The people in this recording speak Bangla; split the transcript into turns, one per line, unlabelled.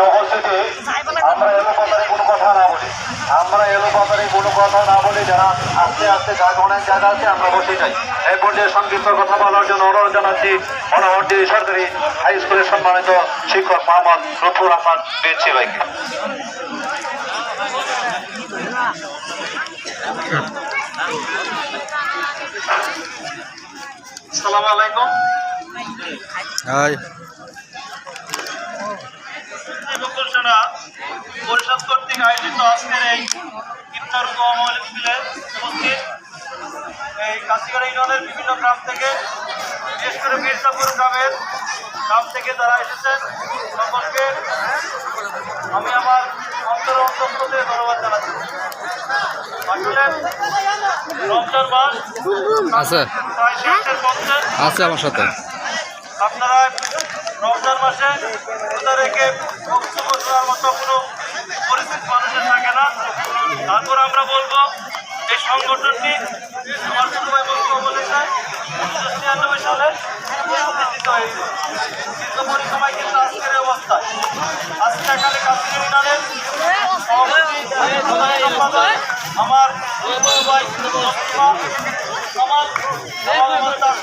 উপস্থিতি আমরা এলোপাতারি কোনো কথা না বলি, যারা আস্তে আস্তে জায়গা অনেক জায়গা আছে আমরা বসে যাই। এই পর্যায়ে সংক্ষিপ্ত কথা বলার জন্য অনুরোধ জানাচ্ছি মনোহরদী সরকারি হাই স্কুলের সম্মানিত শিক্ষক মোহাম্মদ লুৎফুর রহমান বিএনসি ভাইকে। আসসালামু আলাইকুম। পরিষদ কর্তৃক আয়োজিত আজকের এই ইফতার মহফিলে উপস্থিত এই কাশিগড়া ইউনিয়নের বিভিন্ন গ্রাম থেকে, বিশেষ করে মির্জাপুর গ্রাম থেকে যারা এসেছেন সকলকে আমি আমার অন্তরে ধন্যবাদ জানাচ্ছি। আসলে রমজান মাস
আছে
প্রায় শেষের পথে
আছে আমার সাথে।
আপনারা রমজান মাসে রোজা রেখে বক্তব্য দেওয়ার মতো কোনো পরিস্থিতি মানুষের থাকে না। তারপর আমরা বলবো এই সংগঠনটি আমার ছোট ভাই বক্তব্য বলেছে 1996 সালে প্রতিষ্ঠিত হয়েছে, কিন্তু পরিসময় কিন্তু আজকের অবস্থায় আজকে এখানে কাশিগড়া ইউনিয়নের সভাপতি আমার ভাই সমাজ এবং তার